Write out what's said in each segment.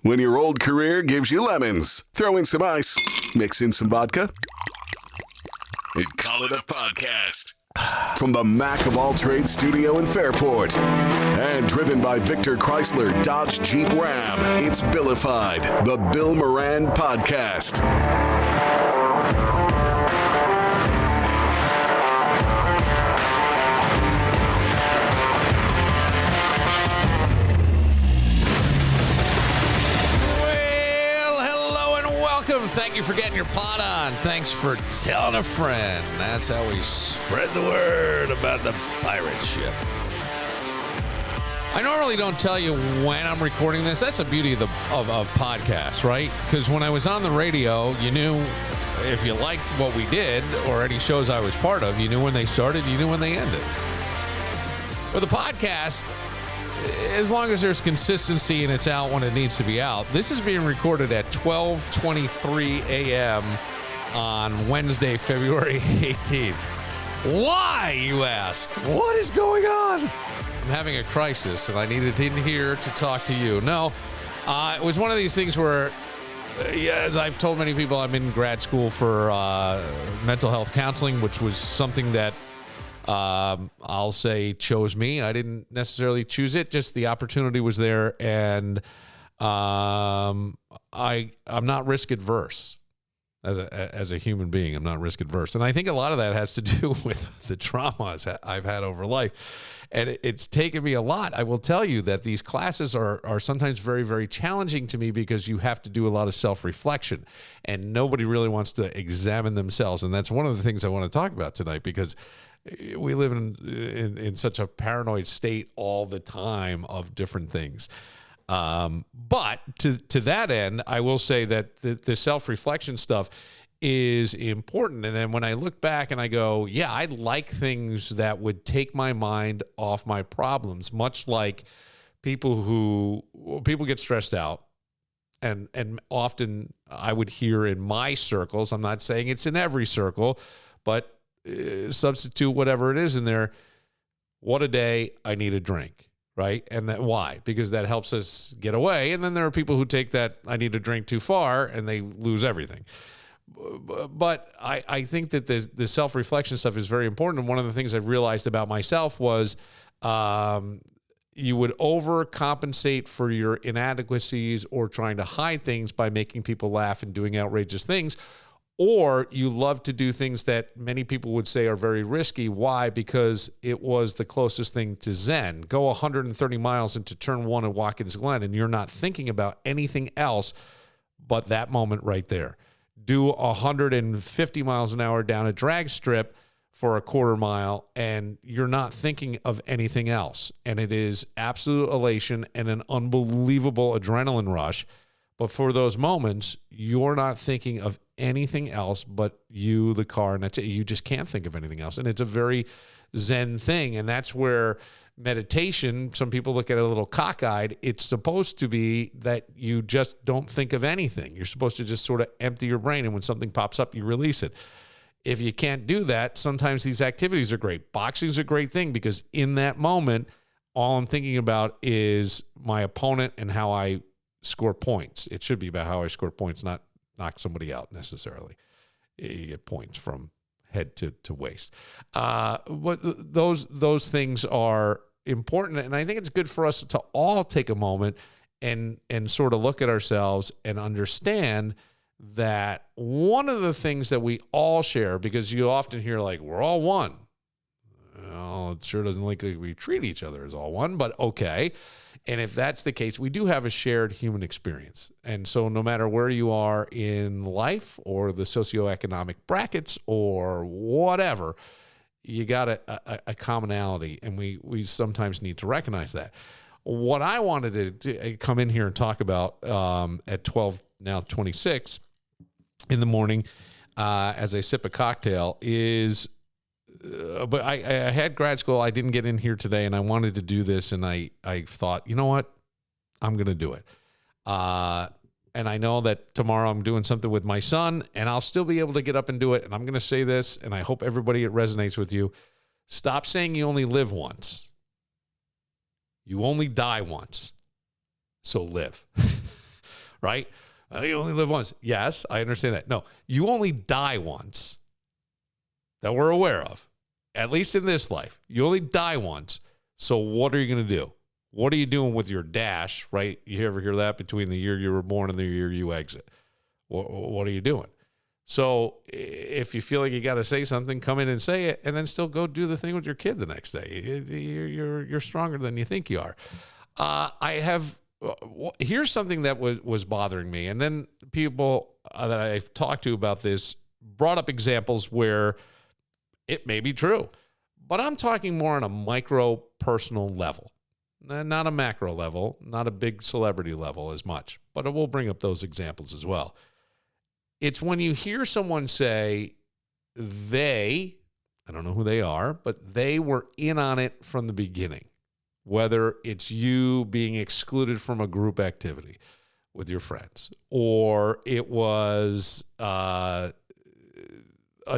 When your old career gives you lemons, throw in some ice, mix in some vodka, and call it a podcast. From the Mac of All Trades studio in Fairport and driven by Victor Chrysler Dodge Jeep Ram, it's Billified, the Bill Moran Podcast. Thank you for getting your pot on. Thanks for telling a friend. That's how we spread the word about the pirate ship. I normally don't tell you when I'm recording this. That's the beauty of podcasts, right? Because when I was on the radio, you knew if you liked what we did or any shows I was part of, you knew when they started, you knew when they ended. With the podcast, as long as there's consistency and it's out when it needs to be out, this is being recorded at 12:23 a.m. on Wednesday, February 18th. Why, you ask? What is going on? I'm having a crisis, and I needed in here to talk to you. No, it was one of these things where, as I've told many people, I'm in grad school for mental health counseling, which was something that I'll say chose me. I didn't necessarily choose it, just the opportunity was there, and I'm not risk adverse as a human being. I'm not risk adverse, and I think a lot of that has to do with the traumas I've had over life, and it's taken me a lot. I will tell you that these classes are sometimes very, very challenging to me because you have to do a lot of self-reflection, and nobody really wants to examine themselves, and that's one of the things I want to talk about tonight, because we live in such a paranoid state all the time of different things. But to that end, I will say that the self-reflection stuff is important. And then when I look back and I go, yeah, I like things that would take my mind off my problems, much like people get stressed out. And often I would hear in my circles, I'm not saying it's in every circle, but substitute whatever it is in there. What a day, I need a drink, right? And that why? Because that helps us get away. And then there are people who take that I need a drink too far and they lose everything. But I think that the self-reflection stuff is very important. And one of the things I've realized about myself was you would overcompensate for your inadequacies or trying to hide things by making people laugh and doing outrageous things. Or you love to do things that many people would say are very risky. Why? Because it was the closest thing to Zen. Go 130 miles into turn one at Watkins Glen, and you're not thinking about anything else but that moment right there. Do 150 miles an hour down a drag strip for a quarter mile, and you're not thinking of anything else. And it is absolute elation and an unbelievable adrenaline rush. But for those moments, you're not thinking of anything else but you, the car, and that's it. You just can't think of anything else. And it's a very Zen thing. And that's where meditation, some people look at it a little cockeyed. It's supposed to be that you just don't think of anything. You're supposed to just sort of empty your brain. And when something pops up, you release it. If you can't do that, sometimes these activities are great. Boxing is a great thing because in that moment, all I'm thinking about is my opponent and how I score points. It should be about how I score points, not knock somebody out necessarily. You get points from head to waist. But those things are important, and I think it's good for us to all take a moment and sort of look at ourselves and understand that one of the things that we all share, because you often hear like, we're all one. Well, it sure doesn't look like we treat each other as all one, but okay. And if that's the case, we do have a shared human experience. And so no matter where you are in life or the socioeconomic brackets or whatever, you got a commonality, and we sometimes need to recognize that. What I wanted to come in here and talk about at 12:26 in the morning as I sip a cocktail is but I had grad school. I didn't get in here today, and I wanted to do this, and I thought, you know what? I'm going to do it. And I know that tomorrow I'm doing something with my son, and I'll still be able to get up and do it. And I'm going to say this, and I hope everybody, it resonates with you. Stop saying you only live once. You only die once. So live. right? You only live once. Yes, I understand that. No, you only die once that we're aware of, at least in this life. You only die once. So what are you going to do? What are you doing with your dash, right? You ever hear that between the year you were born and the year you exit? What are you doing? So if you feel like you got to say something, come in and say it, and then still go do the thing with your kid the next day. You're stronger than you think you are. Here's something that was bothering me, and then people that I've talked to about this brought up examples where it may be true, but I'm talking more on a micro personal level, not a macro level, not a big celebrity level as much, but I will bring up those examples as well. It's when you hear someone say I don't know who they are, but they were in on it from the beginning, whether it's you being excluded from a group activity with your friends, or it was a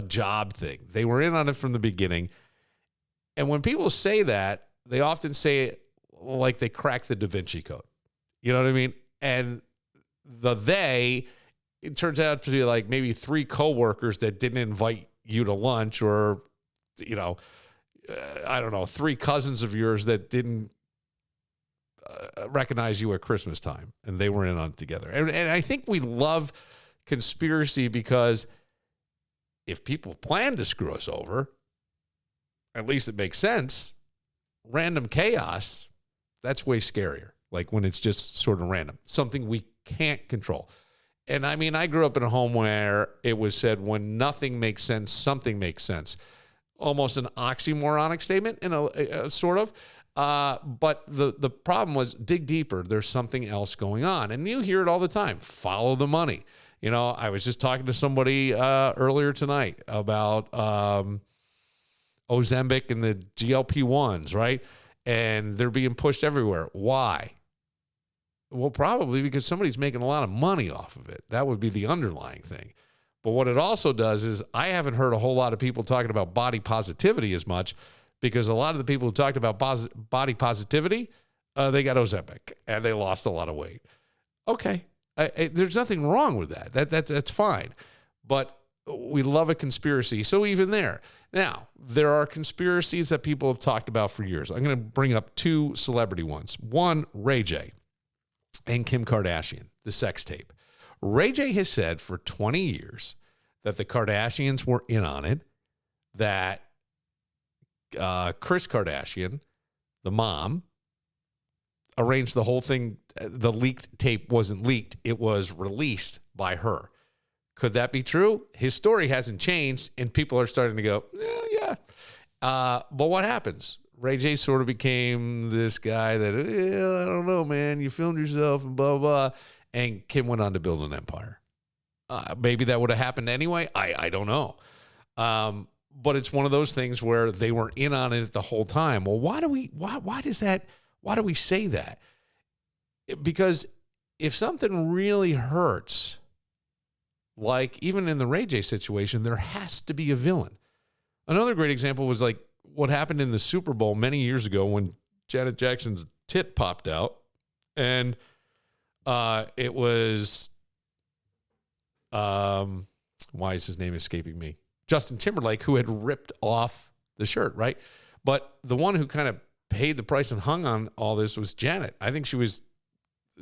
job thing. They were in on it from the beginning. And when people say that, they often say it like they cracked the Da Vinci Code. You know what I mean? And it turns out to be like maybe 3 coworkers that didn't invite you to lunch, or, I don't know, 3 cousins of yours that didn't recognize you at Christmas time, and they were in on it together. And I think we love conspiracy because if people plan to screw us over, at least it makes sense. Random chaos, that's way scarier. Like when it's just sort of random, something we can't control. And I mean, I grew up in a home where it was said when nothing makes sense, something makes sense. Almost an oxymoronic statement, in a sort of. But the problem was, dig deeper. There's something else going on. And you hear it all the time. Follow the money. I was just talking to somebody earlier tonight about Ozempic and the GLP-1s, right? And they're being pushed everywhere. Why? Well, probably because somebody's making a lot of money off of it. That would be the underlying thing. But what it also does is I haven't heard a whole lot of people talking about body positivity as much, because a lot of the people who talked about body positivity, they got Ozempic and they lost a lot of weight. Okay. There's nothing wrong with that. That's fine. But we love a conspiracy. So even there. Now, there are conspiracies that people have talked about for years. I'm going to bring up 2 celebrity ones. One, Ray J and Kim Kardashian, the sex tape. Ray J has said for 20 years that the Kardashians were in on it, that Kris Kardashian, the mom, arranged the whole thing. The leaked tape wasn't leaked. It was released by her. Could that be true? His story hasn't changed, and people are starting to go, yeah. But what happens? Ray J sort of became this guy that, I don't know, man, you filmed yourself and blah, blah. And Kim went on to build an empire. Maybe that would have happened anyway. I don't know. But it's one of those things where they were in on it the whole time. Well, why do we say that? Because if something really hurts, like even in the Ray J situation, there has to be a villain. Another great example was like what happened in the Super Bowl many years ago when Janet Jackson's tit popped out, and it was why is his name escaping me? Justin Timberlake, who had ripped off the shirt, right? But the one who kind of paid the price and hung on all this was Janet. I think she was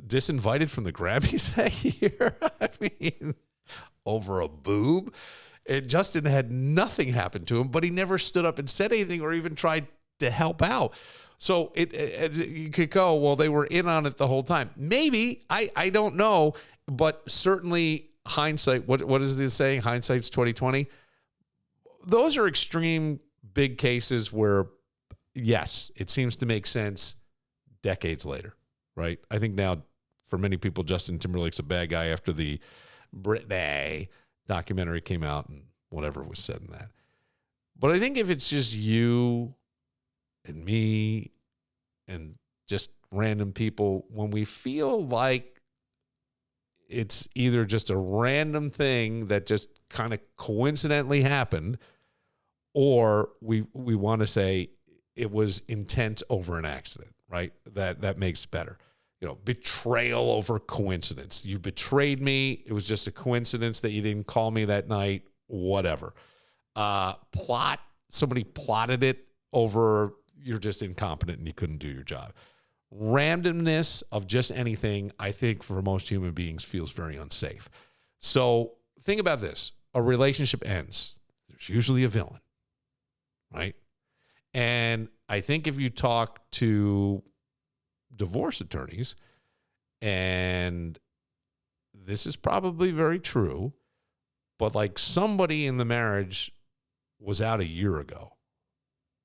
disinvited from the Grammys that year. I mean, over a boob. And Justin had nothing happen to him, but he never stood up and said anything or even tried to help out. So you could go, well, they were in on it the whole time. Maybe, I don't know, but certainly hindsight, what is this saying? Hindsight's 20/20. Those are extreme big cases where, yes, it seems to make sense decades later, right? I think now for many people, Justin Timberlake's a bad guy after the Britney documentary came out and whatever was said in that. But I think if it's just you and me and just random people, when we feel like it's either just a random thing that just kind of coincidentally happened, or we want to say it was intent over an accident, right? That makes better. betrayal over coincidence. You betrayed me. It was just a coincidence that you didn't call me that night, whatever. Plot, somebody plotted it over, you're just incompetent and you couldn't do your job. Randomness of just anything, I think for most human beings feels very unsafe. So think about this. A relationship ends. There's usually a villain, right? And I think if you talk to divorce attorneys, and this is probably very true, but like somebody in the marriage was out a year ago.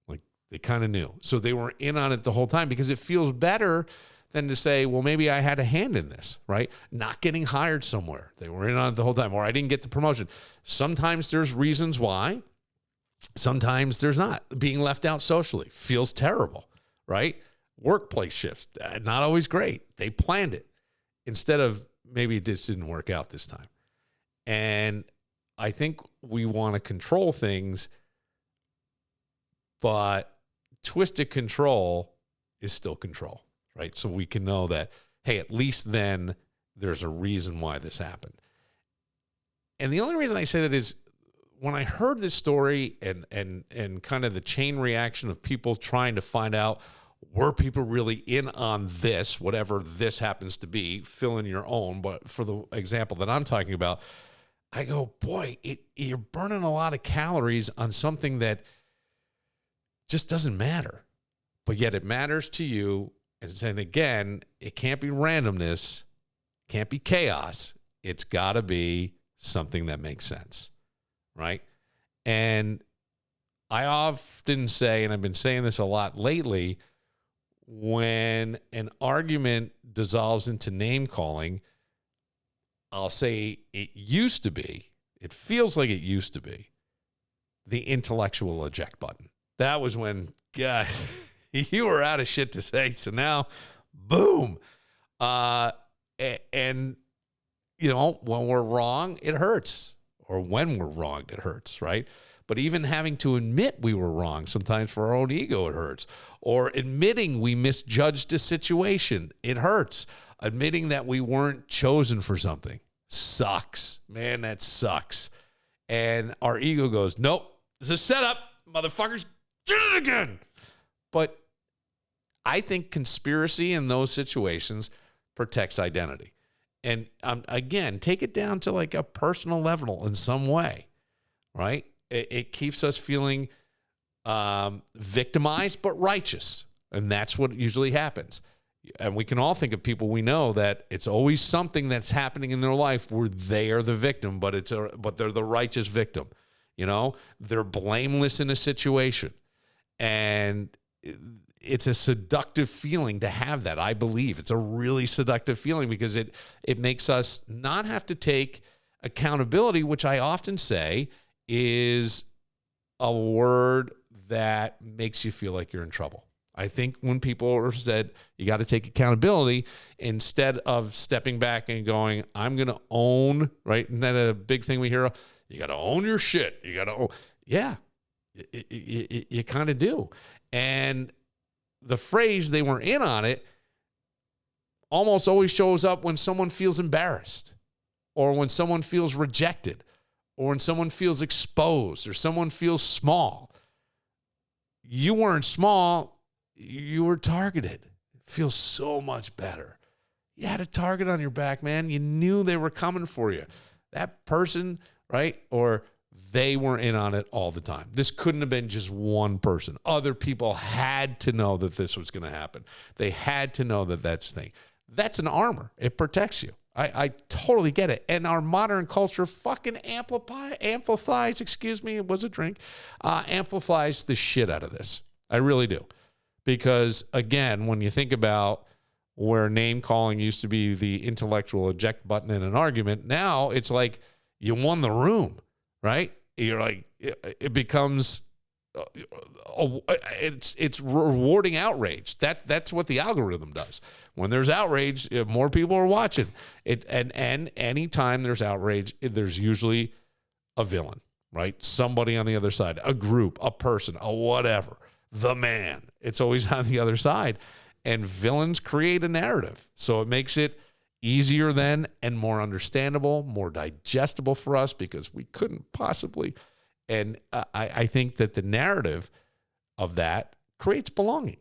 Like they kind of knew. So they were in on it the whole time because it feels better than to say, well, maybe I had a hand in this, right? Not getting hired somewhere. They were in on it the whole time, or I didn't get the promotion. Sometimes there's reasons why. Sometimes there's not. Being left out socially feels terrible, right? Workplace shifts, not always great. They planned it. Instead of maybe it just didn't work out this time. And I think we want to control things, but twisted control is still control, right? So we can know that, hey, at least then there's a reason why this happened. And the only reason I say that is when I heard this story and kind of the chain reaction of people trying to find out, were people really in on this, whatever this happens to be, fill in your own. But for the example that I'm talking about, I go, boy, you're burning a lot of calories on something that just doesn't matter. But yet it matters to you. And again, it can't be randomness, can't be chaos. It's got to be something that makes sense, right? And I often say, and I've been saying this a lot lately, when an argument dissolves into name calling, I'll say it used to be, it feels like it used to be, the intellectual eject button. That was when, God, you were out of shit to say. So now, boom. And, when we're wrong, it hurts. Or when we're wronged, it hurts, right? But even having to admit we were wrong, sometimes for our own ego, it hurts. Or admitting we misjudged a situation, it hurts. Admitting that we weren't chosen for something sucks. Man, that sucks. And our ego goes, nope, this is a setup. Motherfuckers did it again. But I think conspiracy in those situations protects identity. And again, take it down to like a personal level in some way, right? It keeps us feeling victimized but righteous. And that's what usually happens. And we can all think of people we know that it's always something that's happening in their life where they are the victim, but they're the righteous victim. They're blameless in a situation. And it's a seductive feeling to have that. I believe it's a really seductive feeling because it makes us not have to take accountability, which I often say is a word that makes you feel like you're in trouble. I think when people are said, you got to take accountability, instead of stepping back and going, I'm going to own, right? And then a big thing we hear, you got to own your shit. You got to own. Yeah, you kind of do. And the phrase they were in on it almost always shows up when someone feels embarrassed or when someone feels rejected or when someone feels exposed or someone feels small. You weren't small. You were targeted. It feels so much better. You had a target on your back, man. You knew they were coming for you. That person, right? Or they were in on it all the time. This couldn't have been just one person. Other people had to know that this was going to happen. They had to know that that's the thing. That's an armor. It protects you. I totally get it. And our modern culture fucking amplifies, it was a drink, amplifies the shit out of this. I really do. Because, again, when you think about where name calling used to be the intellectual eject button in an argument, now it's like you won the room, right? You're like, it becomes, it's rewarding outrage. That's what the algorithm does. When there's outrage, more people are watching it. And anytime there's outrage, there's usually a villain, right? Somebody on the other side, a group, a person, a whatever, the man. It's always on the other side. And villains create a narrative. So it makes it easier then and more understandable, more digestible for us because we couldn't possibly. And I think that the narrative of that creates belonging.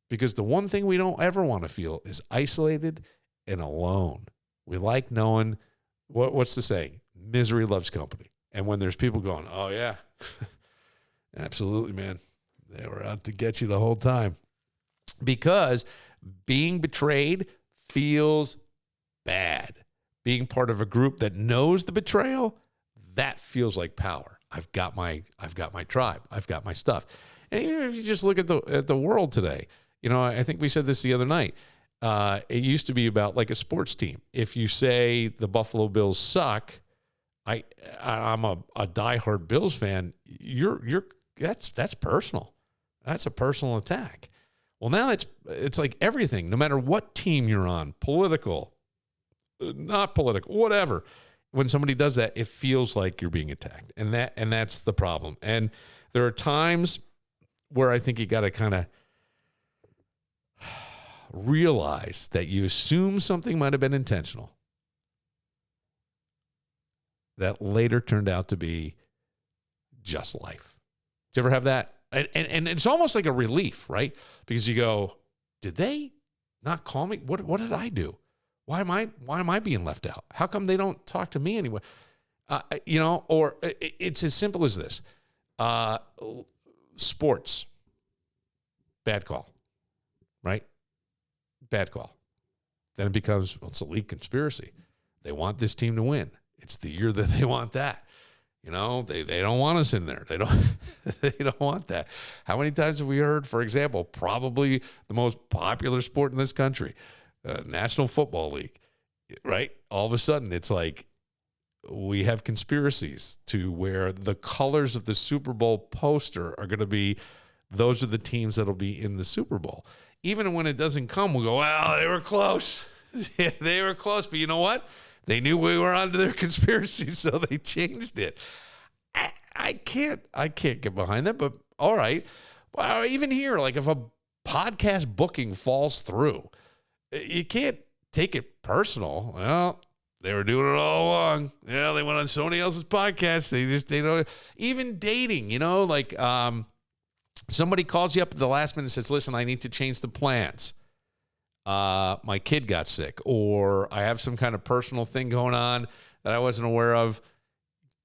Because the one thing we don't ever want to feel is isolated and alone. We like knowing, what's the saying? Misery loves company. And when there's people going, oh, yeah, absolutely, man. They were out to get you the whole time. Because being betrayed feels bad. Being part of a group that knows the betrayal, that feels like power. I've got my tribe. I've got my stuff. And even if you just look at the world today, I think we said this the other night. It used to be about like a sports team. If you say the Buffalo Bills suck, I'm a diehard Bills fan. That's personal. That's a personal attack. Well, now it's like everything. No matter what team you're on, political, not political, whatever. When somebody does that, it feels like you're being attacked, and that's the problem. And there are times where I think you got to kind of realize that you assume something might have been intentional that later turned out to be just life. Did you ever have that? And it's almost like a relief, right? Because you go, did they not call me? What did I do? Why am I being left out? How come they don't talk to me anymore? Or it's as simple as this. Sports, bad call, right? Bad call. Then it becomes, it's a league conspiracy. They want this team to win. It's the year that they want that. They don't want us in there. They don't want that. How many times have we heard, for example, probably the most popular sport in this country, National Football League, right? All of a sudden, it's like we have conspiracies to where the colors of the Super Bowl poster are going to be, those are the teams that'll be in the Super Bowl. Even when it doesn't come, we go, well, they were close. They were close. But you know what? They knew we were onto their conspiracy, so they changed it. I can't get behind that, but all right. Well, even here, like if a podcast booking falls through, you can't take it personal. Well, they were doing it all along. Yeah, they went on somebody else's podcast. They don't. Even dating, somebody calls you up at the last minute and says, listen, I need to change the plans. My kid got sick, or I have some kind of personal thing going on that I wasn't aware of.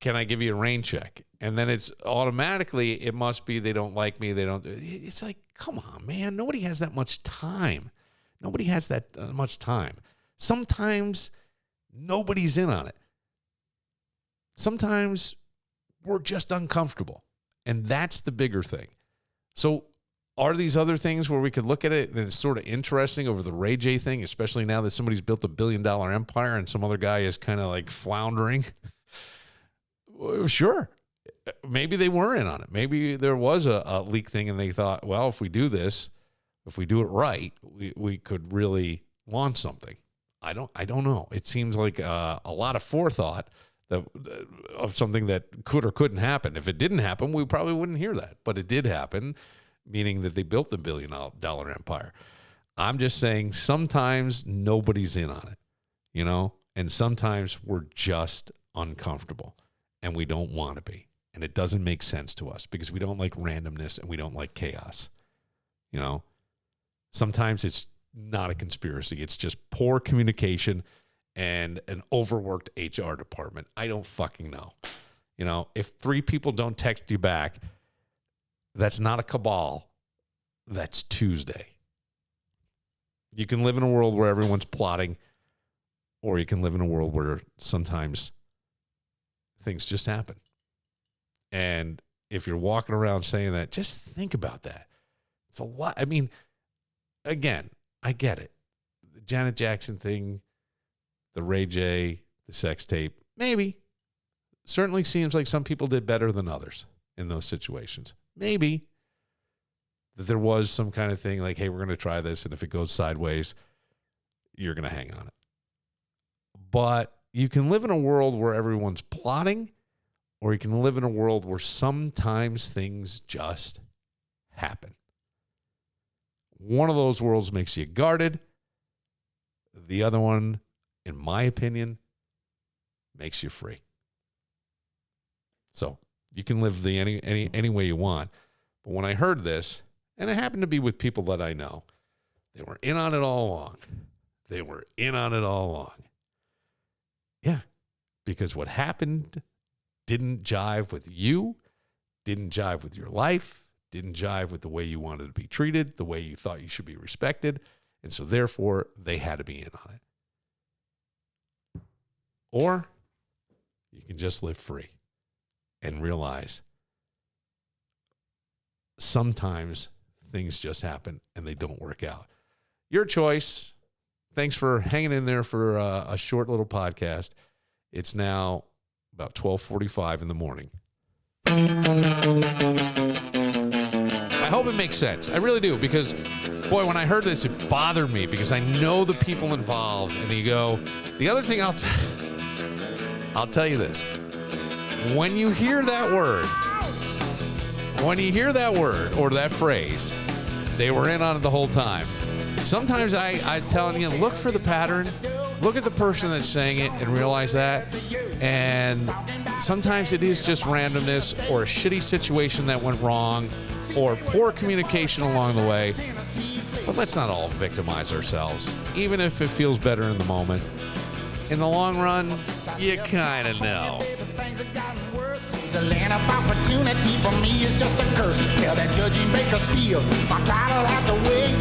Can I give you a rain check? And then it's automatically, it must be they don't like me. It's like, come on, man. Nobody has that much time. Nobody has that much time. Sometimes nobody's in on it. Sometimes we're just uncomfortable. And that's the bigger thing. So are these other things where we could look at it and it's sort of interesting over the Ray J thing, especially now that somebody's built $1 billion empire and some other guy is kind of like floundering? Sure. Maybe they were in on it. Maybe there was a leak thing and they thought, well, if we do this, if we do it right, we could really launch something. I don't know. It seems like a lot of forethought of something that could or couldn't happen. If it didn't happen, we probably wouldn't hear that. But it did happen, meaning that they built the $1 billion empire. I'm just saying sometimes nobody's in on it, and sometimes we're just uncomfortable and we don't want to be. And it doesn't make sense to us because we don't like randomness and we don't like chaos. Sometimes it's not a conspiracy. It's just poor communication and an overworked HR department. I don't fucking know. If 3 people don't text you back, that's not a cabal. That's Tuesday. You can live in a world where everyone's plotting, or you can live in a world where sometimes things just happen. And if you're walking around saying that, just think about that. It's a lot. I mean, again, I get it. The Janet Jackson thing, the Ray J, the sex tape, maybe. Certainly seems like some people did better than others in those situations. Maybe that there was some kind of thing like, hey, we're going to try this, and if it goes sideways, you're going to hang on it. But you can live in a world where everyone's plotting, or you can live in a world where sometimes things just happen. One of those worlds makes you guarded. The other one, in my opinion, makes you free. So you can live the any way you want. But when I heard this, and it happened to be with people that I know, they were in on it all along. They were in on it all along. Yeah, because what happened didn't jive with you, didn't jive with your life, didn't jive with the way you wanted to be treated, the way you thought you should be respected, and so therefore they had to be in on it. Or you can just live free and realize sometimes things just happen and they don't work out. Your choice. Thanks for hanging in there for a short little podcast. It's now about 12:45 in the morning. I hope it makes sense. I really do, because, boy, when I heard this, it bothered me because I know the people involved. And you go, the other thing I'll tell you this. When you hear that word or that phrase, they were in on it the whole time. Sometimes I telling you, look for the pattern, look at the person that's saying it and realize that. And sometimes it is just randomness or a shitty situation that went wrong or poor communication along the way. But let's not all victimize ourselves, even if it feels better in the moment. In the long run, you kind of know. The land of opportunity for me is just a curse. Tell that judging make us feel. My title have to wait.